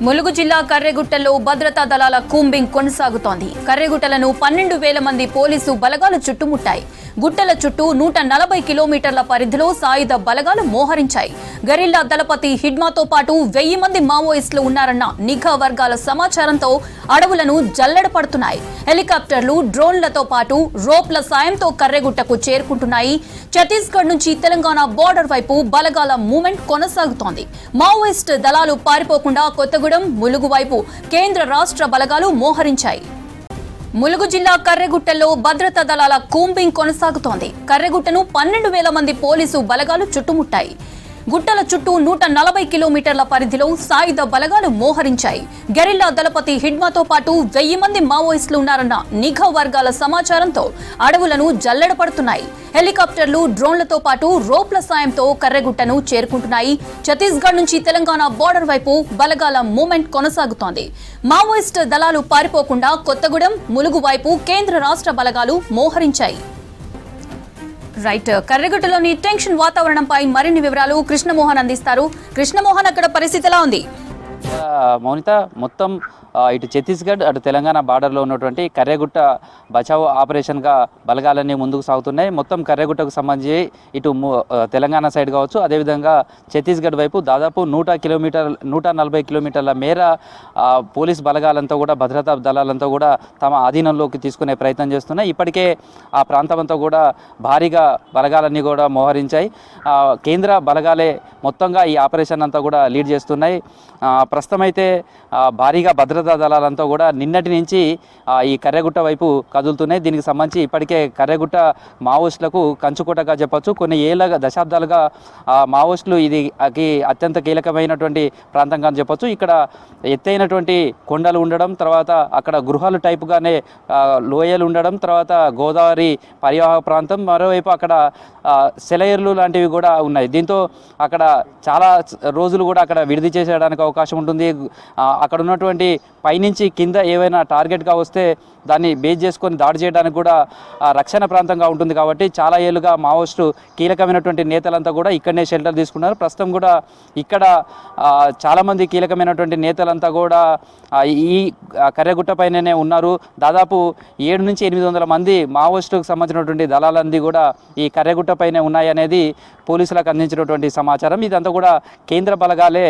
ములుగు జిల్లా కర్రెగుట్టలో భద్రతా దళాల కూంబింగ్ కొనసాగుతోంది. కర్రెగుట్టలను 12,000 మంది పోలీసు బలగాలు చుట్టుముట్టాయి. గుట్టల చుట్టూ 140 కిలోమీటర్ల పరిధిలో సాయుధ బలగాలు మోహరించాయి. గరిల్లా దళపతి హిడ్మాతో పాటు 1000 మంది మావోయిస్టులు ఉన్నారన్న నిఘా వర్గాల సమాచారంతో అడవులను జల్లెడపడుతున్నాయి. హెలికాప్టర్లు, డ్రోన్లతో పాటు రోప్ల సాయంతో కర్రెగుట్టకు చేరుకుంటున్నాయి. ఛత్తీస్గఢ్ నుంచి తెలంగాణ బోర్డర్ వైపు బలగాల మూవ్మెంట్ కొనసాగుతోంది. మావోయిస్ట్ దళాలు పారిపోకుండా కొత్తగూడెం, ములుగు వైపు కేంద్ర రాష్ట్ర బలగాలు మోహరించాయి. ములుగు జిల్లా కర్రెగుట్టలో భద్రతా దళాల కూంబింగ్ కొనసాగుతోంది. కర్రెగుట్టను 12,000 మంది పోలీసు బలగాలు చుట్టుముట్టాయి. గుట్టల చుట్టూ 140 కిలోమీటర్ల పరిధిలో సాయుధ బలగాలు మోహరించాయి. గెరిల్లా దళపతి హిడ్మాతో పాటు 1000 మంది మావోయిస్టులు ఉన్నారన్న నిఘా వర్గాల సమాచారంతో అడవులను జల్లెడపడుతున్నాయి. హెలికాప్టర్లు, డ్రోన్లతో పాటు రోప్ల సాయంతో కర్రెగుట్టను చేరుకుంటున్నాయి. ఛత్తీస్గఢ్ నుంచి తెలంగాణ బోర్డర్ వైపు బలగాల మూవ్మెంట్ కొనసాగుతోంది. మావోయిస్ట్ దళాలు పారిపోకుండా కొత్తగూడెం, ములుగు వైపు కేంద్ర రాష్ట్ర బలగాలు మోహరించాయి. రైట్, కర్రెగుట్టలోని టెన్షన్ వాతావరణంపై మరిన్ని వివరాలు కృష్ణమోహన్ అందిస్తారు. కృష్ణమోహన్, అక్కడ పరిస్థితి ఎలా ఉంది? మౌనిత, మొత్తం ఇటు ఛత్తీస్గఢ్ అటు తెలంగాణ బార్డర్లో ఉన్నటువంటి కర్రెగుట్ట బచావ్ ఆపరేషన్గా బలగాలన్నీ ముందుకు సాగుతున్నాయి. మొత్తం కర్రెగుట్టకు సంబంధించి ఇటు తెలంగాణ సైడ్ కావచ్చు, అదేవిధంగా ఛత్తీస్గఢ్ వైపు దాదాపు 140 కిలోమీటర్ల మేర పోలీస్ బలగాలంతా కూడా, భద్రతా దళాలంతా కూడా తమ ఆధీనంలోకి తీసుకునే ప్రయత్నం చేస్తున్నాయి. ఇప్పటికే ఆ ప్రాంతం అంతా కూడా భారీగా బలగాలన్నీ కూడా మోహరించాయి. కేంద్ర బలగాలే మొత్తంగా ఈ ఆపరేషన్ అంతా కూడా లీడ్ చేస్తున్నాయి. ప్రస్తుతం అయితే భారీగా భద్రతా దళాలంతా కూడా నిన్నటి నుంచి ఈ కర్రెగుట్ట వైపు కదులుతున్నాయి. దీనికి సంబంధించి ఇప్పటికే కర్రెగుట్ట మావోయిస్టులకు కంచుకోటగా చెప్పొచ్చు. కొన్ని దశాబ్దాలుగా మావోయిస్టులు ఇది అత్యంత కీలకమైనటువంటి ప్రాంతంగా చెప్పొచ్చు. ఇక్కడ ఎత్తైనటువంటి కొండలు ఉండడం, తర్వాత అక్కడ గృహాలు టైపుగానే లోయలు ఉండడం, తర్వాత గోదావరి పరివాహక ప్రాంతం, మరోవైపు అక్కడ సెలయేర్లు లాంటివి కూడా ఉన్నాయి. దీంతో అక్కడ చాలా రోజులు కూడా అక్కడ విడిది చేసేయడానికి అవకాశం ఉంటుంది. అక్కడ ఉన్నటువంటి పైనుంచి కింద ఏవైనా టార్గెట్గా వస్తే దాన్ని బేస్ చేసుకొని దాడి చేయడానికి కూడా రక్షణ ప్రాంతంగా ఉంటుంది. కాబట్టి చాలా ఏళ్ళుగా మావోయిస్టు కీలకమైనటువంటి నేతలంతా కూడా ఇక్కడనే షెల్టర్ తీసుకున్నారు. ప్రస్తుతం కూడా ఇక్కడ చాలామంది కీలకమైనటువంటి నేతలంతా కూడా ఈ కర్రెగుట్ట పైననే ఉన్నారు. దాదాపు 700 నుంచి 800 మంది మావోయిస్టుకు సంబంధించినటువంటి దళాలన్నీ కూడా ఈ కర్రెగుట్ట పైనే ఉన్నాయనేది పోలీసులకు అందించినటువంటి సమాచారం. ఇదంతా కూడా కేంద్ర బలగాలే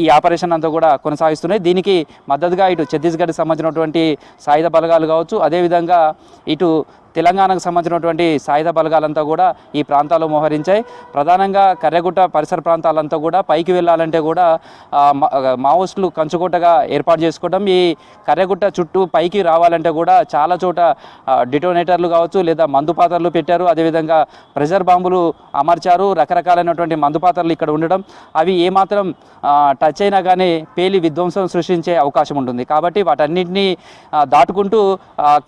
ఈ ఆపరేషన్ అంతా కూడా కొనసాగిస్తున్నాయి. దీనికి మద్దతుగా ఇటు ఛత్తీస్గఢ్కి సంబంధించినటువంటి సాయుధ బలగాలు కావచ్చు, అదేవిధంగా ఇటు తెలంగాణకు సంబంధించినటువంటి సాయుధ బలగాలంతా కూడా ఈ ప్రాంతాల్లో మోహరించాయి. ప్రధానంగా కర్రెగుట్ట పరిసర ప్రాంతాలంతా కూడా పైకి వెళ్ళాలంటే కూడా మావోయిస్టులు కంచుకోటగా ఏర్పాటు చేసుకోవడం, ఈ కర్రెగుట్ట చుట్టూ పైకి రావాలంటే కూడా చాలా చోట డిటోనేటర్లు కావచ్చు లేదా మందుపాత్రలు పెట్టారు. అదేవిధంగా ప్రెషర్ బాంబులు అమర్చారు. రకరకాలైనటువంటి మందుపాత్రలు ఇక్కడ ఉండడం, అవి ఏమాత్రం టచ్ అయినా కానీ పేలి విధ్వంసం సృష్టించే అవకాశం ఉంటుంది. కాబట్టి వాటన్నింటినీ దాటుకుంటూ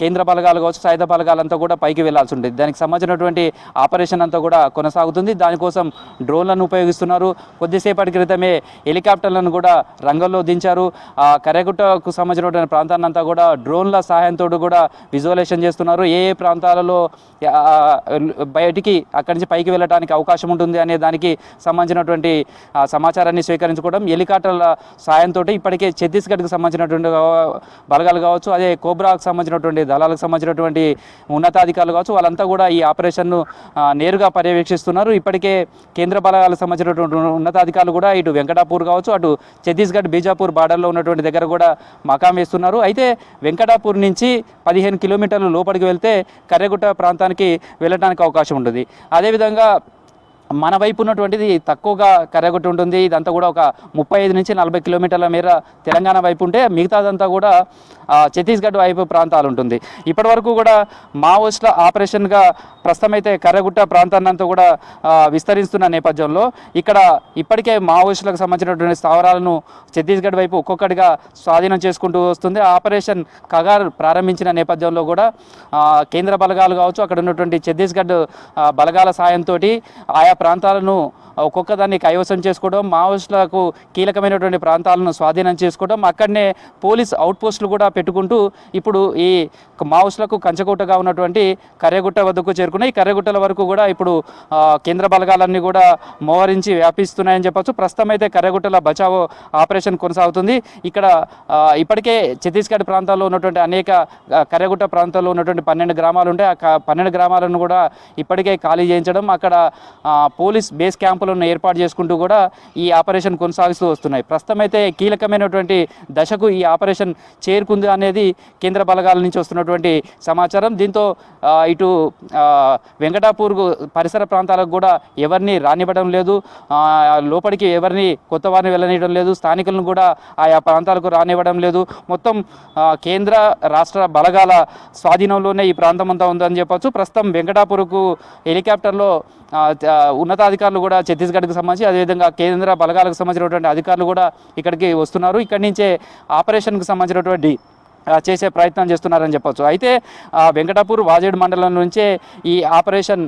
కేంద్ర బలగాలు కావచ్చు, సాయుధ బలగాలంతా కూడా పైకి వెళ్లాల్సి ఉంటుంది. దానికి సంబంధించినటువంటి ఆపరేషన్ అంతా కూడా కొనసాగుతుంది. దానికోసం డ్రోన్లను ఉపయోగిస్తున్నారు. కొద్దిసేపటి క్రితమే హెలికాప్టర్లను కూడా రంగంలో దించారు. కర్రెగుట్టకు సంబంధించినటువంటి ప్రాంతాన్ని అంతా కూడా డ్రోన్ల సహాయంతో కూడా విజువలైజేషన్ చేస్తున్నారు. ఏ ఏ ప్రాంతాలలో బయటికి అక్కడి నుంచి పైకి వెళ్ళడానికి అవకాశం ఉంటుంది అనే దానికి సంబంధించినటువంటి సమాచారాన్ని స్వీకరించుకోవడం, హెలికాప్టర్ల సాయంతో ఇప్పటికే ఛత్తీస్గఢ్కి సంబంధించినటువంటి బలగాలు కావచ్చు, అదే కోబ్రాకు సంబంధించినటువంటి దళాలకు సంబంధించినటువంటి ఉన్నతాధికారులు కావచ్చు, వాళ్ళంతా కూడా ఈ ఆపరేషన్ను నేరుగా పర్యవేక్షిస్తున్నారు. ఇప్పటికే కేంద్ర బలగాలకు సంబంధించినటువంటి ఉన్నతాధికారులు కూడా ఇటు వెంకటాపూర్ కావచ్చు, అటు ఛత్తీస్గఢ్ బీజాపూర్ బార్డర్లో ఉన్నటువంటి దగ్గర కూడా మకాం వేస్తున్నారు. అయితే వెంకటాపూర్ నుంచి 15 కిలోమీటర్లు లోపలికి వెళ్తే కర్రెగుట్ట ప్రాంతానికి వెళ్ళడానికి అవకాశం ఉంటుంది. అదేవిధంగా మన వైపు ఉన్నటువంటిది తక్కువగా కర్రెగుట్ట ఉంటుంది. ఇదంతా కూడా ఒక 35 నుంచి 40 కిలోమీటర్ల మేర తెలంగాణ వైపు ఉంటే మిగతాదంతా కూడా ఛత్తీస్గఢ్ వైపు ప్రాంతాలు ఉంటుంది. ఇప్పటి వరకు కూడా మావోయిస్టుల ఆపరేషన్గా ప్రస్తుతం అయితే కర్రెగుట్ట ప్రాంతాన్ని అంతా కూడా విస్తరిస్తున్న నేపథ్యంలో ఇక్కడ ఇప్పటికే మావోయిస్టులకు సంబంధించినటువంటి స్థావరాలను ఛత్తీస్గఢ్ వైపు ఒక్కొక్కటిగా స్వాధీనం చేసుకుంటూ వస్తుంది. ఆపరేషన్ కగార్ ప్రారంభించిన నేపథ్యంలో కూడా కేంద్ర బలగాలు కావచ్చు, అక్కడ ఉన్నటువంటి ఛత్తీస్గఢ్ బలగాల సాయంతో ఆయా ప్రాంతాలను ఒక్కొక్క దాన్ని కైవసం చేసుకోవడం, మావోయిస్టులకు కీలకమైనటువంటి ప్రాంతాలను స్వాధీనం చేసుకోవడం, అక్కడనే పోలీస్ అవుట్ పోస్టులు కూడా పెట్టుకుంటూ ఇప్పుడు ఈ మావోయిస్టులకు కంచకోటగా ఉన్నటువంటి కర్రెగుట్ట వద్దకు చేరుకున్నాయి. ఈ కర్రెగుట్టల వరకు కూడా ఇప్పుడు కేంద్ర బలగాలన్నీ కూడా మోహరించి వ్యాపిస్తున్నాయని చెప్పొచ్చు. ప్రస్తుతం అయితే కర్రెగుట్టల బచావో ఆపరేషన్ కొనసాగుతుంది. ఇక్కడ ఇప్పటికే ఛత్తీస్గఢ్ ప్రాంతాల్లో ఉన్నటువంటి అనేక కర్రెగుట్ట ప్రాంతాల్లో ఉన్నటువంటి 12 గ్రామాలు ఉంటాయి. ఆ 12 గ్రామాలను కూడా ఇప్పటికే ఖాళీ చేయించడం, అక్కడ పోలీస్ బేస్ క్యాంపులను ఏర్పాటు చేసుకుంటూ కూడా ఈ ఆపరేషన్ కొనసాగిస్తూ వస్తున్నాయి. ప్రస్తుతం అయితే కీలకమైనటువంటి దశకు ఈ ఆపరేషన్ చేరుకుంది అనేది కేంద్ర బలగాల నుంచి వస్తున్నటువంటి సమాచారం. దీంతో ఇటు వెంకటాపూర్ పరిసర ప్రాంతాలకు కూడా ఎవరిని రానివ్వడం లేదు, లోపలికి ఎవరిని కొత్త వారిని వెళ్ళనివ్వడం లేదు, స్థానికులను కూడా ఆయా ప్రాంతాలకు రానివ్వడం లేదు. మొత్తం కేంద్ర రాష్ట్ర బలగాల స్వాధీనంలోనే ఈ ప్రాంతం అంతా ఉందని చెప్పొచ్చు. ప్రస్తుతం వెంకటాపూర్కు హెలికాప్టర్లో ఉన్నతాధికారులు కూడా ఛత్తీస్గఢ్కి సంబంధించి అదేవిధంగా కేంద్ర బలగాలకు సంబంధించినటువంటి అధికారులు కూడా ఇక్కడికి వస్తున్నారు. ఇక్కడి నుంచే ఆపరేషన్కి సంబంధించినటువంటి చేసే ప్రయత్నం చేస్తున్నారని చెప్పొచ్చు. అయితే వెంకటాపూర్ వాజేడు మండలం నుంచే ఈ ఆపరేషన్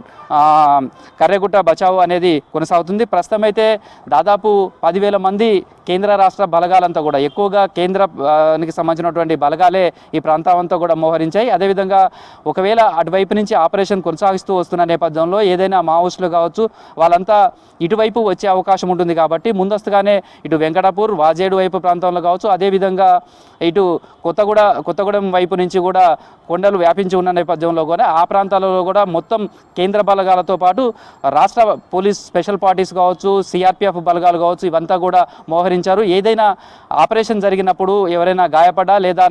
కర్రెగుట్ట బచావో అనేది కొనసాగుతుంది. ప్రస్తుతం అయితే దాదాపు 10,000 మంది కేంద్ర రాష్ట్ర బలగాలంతా కూడా, ఎక్కువగా కేంద్రానికి సంబంధించినటువంటి బలగాలే ఈ ప్రాంతం అంతా కూడా మోహరించాయి. అదేవిధంగా ఒకవేళ అటువైపు నుంచి ఆపరేషన్ కొనసాగిస్తూ వస్తున్న నేపథ్యంలో ఏదైనా మావోయిస్టులు కావచ్చు వాళ్ళంతా ఇటువైపు వచ్చే అవకాశం ఉంటుంది కాబట్టి ముందస్తుగానే ఇటు వెంకటాపూర్ వాజేడు వైపు ప్రాంతంలో కావచ్చు, అదేవిధంగా ఇటు కొత్తగూడెం వైపు నుంచి కూడా కొండలు వ్యాపించి ఉన్న నేపథ్యంలో కూడా ఆ ప్రాంతాలలో కూడా మొత్తం కేంద్ర బలగాలతో పాటు రాష్ట్ర పోలీస్ స్పెషల్ పార్టీస్ కావచ్చు, సిఆర్పిఎఫ్ బలగాలు కావచ్చు, ఇవంతా కూడా మోహరించారు. ఏదైనా ఆపరేషన్ జరిగినప్పుడు ఎవరైనా గాయపడ్డా లేదా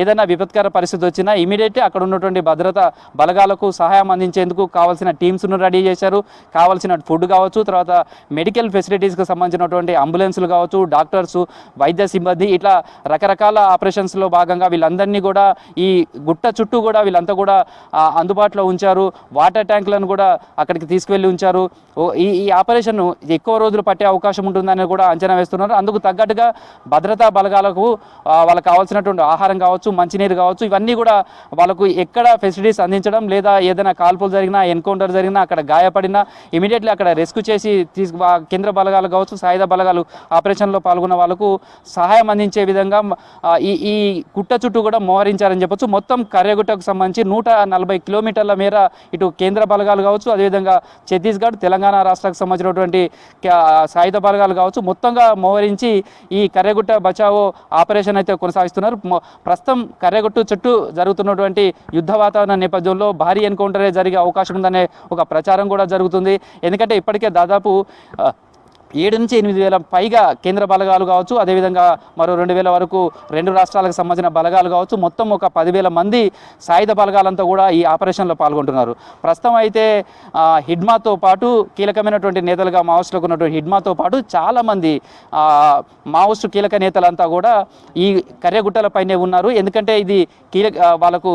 ఏదైనా విపత్కర పరిస్థితి వచ్చినా ఇమీడియట్లీ అక్కడ ఉన్నటువంటి భద్రతా బలగాలకు సహాయం అందించేందుకు కావాల్సిన టీమ్స్ను రెడీ చేశారు. కావాల్సిన ఫుడ్ కావచ్చు, తర్వాత మెడికల్ ఫెసిలిటీస్కి సంబంధించినటువంటి అంబులెన్సులు కావచ్చు, డాక్టర్స్, వైద్య సిబ్బంది, ఇట్లా రకరకాల ఆపరేషన్స్లో భాగంగా వీళ్ళందరినీ కూడా ఈ గుట్ట చుట్టూ కూడా వీళ్ళంతా కూడా అందుబాటులో ఉంచారు. వాటర్ ట్యాంకులను కూడా అక్కడికి తీసుకువెళ్ళి ఉంచారు. ఈ ఆపరేషన్ ఎక్కువ రోజులు పట్టే అవకాశం ఉంటుందని కూడా అంచనా వేస్తున్నారు. అందుకు తగ్గట్టుగా భద్రతా బలగాలకు వాళ్ళకి కావాల్సినటువంటి ఆహారం కావచ్చు, మంచినీరు కావచ్చు, ఇవన్నీ కూడా వాళ్ళకు ఎక్కడ ఫెసిలిటీస్ అందించడం, లేదా ఏదైనా కాల్పులు జరిగినా, ఎన్కౌంటర్ జరిగినా, అక్కడ గాయపడినా ఇమీడియట్లీ అక్కడ రెస్క్యూ చేసి కేంద్ర బలగాలు కావచ్చు, సాయుధ బలగాలు ఆపరేషన్లో పాల్గొన్న వాళ్ళకు సహాయం అందించే విధంగా ఈ గుట్ట చుట్టూ కూడా మోహరించారని చెప్పొచ్చు. మొత్తం కర్రెగుట్టకు సంబంధించి 140 కిలోమీటర్ల మేర ఇటు కేంద్ర బలగాలు కావచ్చు, అదేవిధంగా ఛత్తీస్గఢ్, తెలంగాణ రాష్ట్రాలకు సంబంధించినటువంటి సాయుధ బలగాలు కావచ్చు, మొత్తంగా మోహరించి ఈ కర్రెగుట్ట బచావో ఆపరేషన్ అయితే కొనసాగిస్తున్నారు. ప్రస్తుతం కర్రెగుట్టు చుట్టూ జరుగుతున్నటువంటి యుద్ధ వాతావరణ నేపథ్యంలో భారీ ఎన్కౌంటరే జరిగే అవకాశం ఉందనే ఒక ప్రచారం కూడా జరుగుతుంది. ఎందుకంటే ఇప్పటికే దాదాపు 7 నుంచి 8 వేల పైగా కేంద్ర బలగాలు కావచ్చు, అదేవిధంగా మరో 2,000 వరకు 2 రాష్ట్రాలకు సంబంధించిన బలగాలు కావచ్చు, మొత్తం ఒక 10,000 మంది సాయుధ బలగాలంతా కూడా ఈ ఆపరేషన్లో పాల్గొంటున్నారు. ప్రస్తుతం అయితే హిడ్మాతో పాటు కీలకమైనటువంటి నేతలుగా మావోయిస్టులకు ఉన్నటువంటి హిడ్మాతో పాటు చాలామంది మావోయిస్టు కీలక నేతలంతా కూడా ఈ కర్రెగుట్టలపైనే ఉన్నారు. ఎందుకంటే ఇది వాళ్ళకు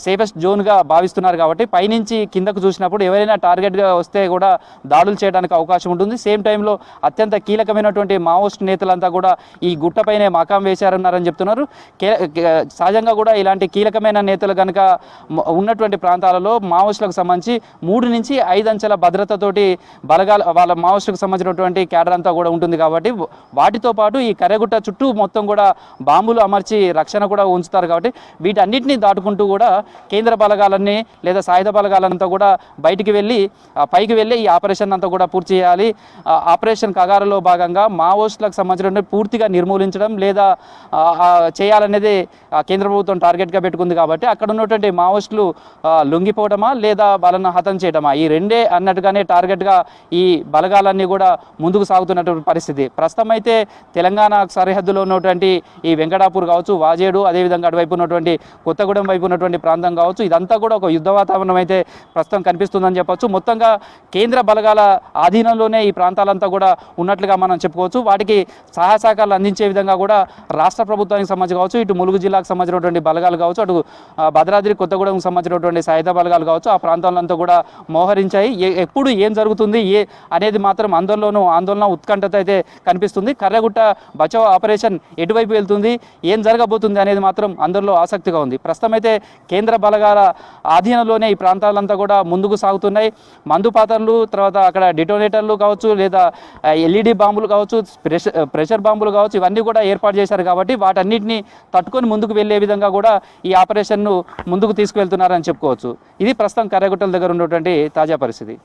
సేఫెస్ట్ జోన్గా భావిస్తున్నారు కాబట్టి పైనుంచి కిందకు చూసినప్పుడు ఎవరైనా టార్గెట్గా వస్తే కూడా దాడులు చేయడానికి అవకాశం ఉంటుంది. సేమ్ టైంలో అత్యంత కీలకమైనటువంటి మావోయిస్ట్ నేతలంతా కూడా ఈ గుట్టపైనే మకాం వేశారన్నారని చెప్తున్నారు. సహజంగా కూడా ఇలాంటి కీలకమైన నేతలు కనుక ఉన్నటువంటి ప్రాంతాలలో మావోయిస్టులకు సంబంధించి 3 నుంచి 5 అంచెల భద్రతతోటి బలగాలు వాళ్ళ మావోయిస్టులకు సంబంధించినటువంటి క్యాడర్ అంతా కూడా ఉంటుంది కాబట్టి వాటితో పాటు ఈ కర్రెగుట్ట చుట్టూ మొత్తం కూడా బాంబులు అమర్చి రక్షణ కూడా ఉంచుతారు. కాబట్టి వీటన్నిటిని దాటుకుంటూ కూడా కేంద్ర బలగాలన్నీ లేదా సాయుధ బలగాలంతా కూడా బయటికి వెళ్ళి పైకి వెళ్ళి ఈ ఆపరేషన్ అంతా కూడా పూర్తి చేయాలి. ఆపరేషన్ కగారులో భాగంగా మావోయిస్టులకు సంబంధించిన పూర్తిగా నిర్మూలించడం లేదా చేయాలనేది కేంద్ర ప్రభుత్వం టార్గెట్గా పెట్టుకుంది. కాబట్టి అక్కడ ఉన్నటువంటి మావోయిస్టులు లొంగిపోవడమా లేదా వాళ్ళను హతం చేయడమా, ఈ రెండే అన్నట్టుగానే టార్గెట్గా ఈ బలగాలన్నీ కూడా ముందుకు సాగుతున్నటువంటి పరిస్థితి. ప్రస్తుతం అయితే తెలంగాణ సరిహద్దులో ఉన్నటువంటి ఈ వెంకటాపూర్ కావచ్చు, వాజేడు, అదేవిధంగా అటువైపు ఉన్నటువంటి కొత్తగూడెం వైపు ఉన్నటువంటి ప్రాంతం కావచ్చు, ఇదంతా కూడా ఒక యుద్ధ వాతావరణం అయితే ప్రస్తుతం కనిపిస్తుందని చెప్పొచ్చు. మొత్తంగా కేంద్ర బలగాల ఆధీనంలోనే ఈ ప్రాంతాలంతా కూడా కూడా ఉన్నట్లుగా మనం చెప్పుకోవచ్చు. వాటికి సహాయ సహకారాలు అందించే విధంగా కూడా రాష్ట్ర ప్రభుత్వానికి సంబంధించి కావచ్చు, ఇటు ములుగు జిల్లాకు సంబంధించినటువంటి బలగాలు కావచ్చు, అటు భద్రాద్రి కొత్తగూడెంకు సంబంధించినటువంటి సాయుధ బలగాలు కావచ్చు, ఆ ప్రాంతాలంతా కూడా మోహరించాయి. ఎప్పుడు ఏం జరుగుతుంది అనేది మాత్రం ఆందోళన ఉత్కంఠత అయితే కనిపిస్తుంది. కర్రెగుట్ట బచావ్ ఆపరేషన్ ఎటువైపు వెళ్తుంది, ఏం జరగబోతుంది అనేది మాత్రం అందరిలో ఆసక్తిగా ఉంది. ప్రస్తుతం అయితే కేంద్ర బలగాల ఆధీనంలోనే ఈ ప్రాంతాలంతా కూడా ముందుకు సాగుతున్నాయి. మందు పాత్రలు, తర్వాత అక్కడ డిటోనేటర్లు కావచ్చు, లేదా ఎల్ఈడి బాంబులు కావచ్చు, ప్రెషర్ బాంబులు కావచ్చు, ఇవన్నీ కూడా ఏర్పాటు చేశారు. కాబట్టి వాటన్నిటిని తట్టుకొని ముందుకు వెళ్లే విధంగా కూడా ఈ ఆపరేషన్ను ముందుకు తీసుకువెళ్తున్నారని చెప్పుకోవచ్చు. ఇది ప్రస్తుతం కర్రెగుట్టల దగ్గర ఉన్నటువంటి తాజా పరిస్థితి.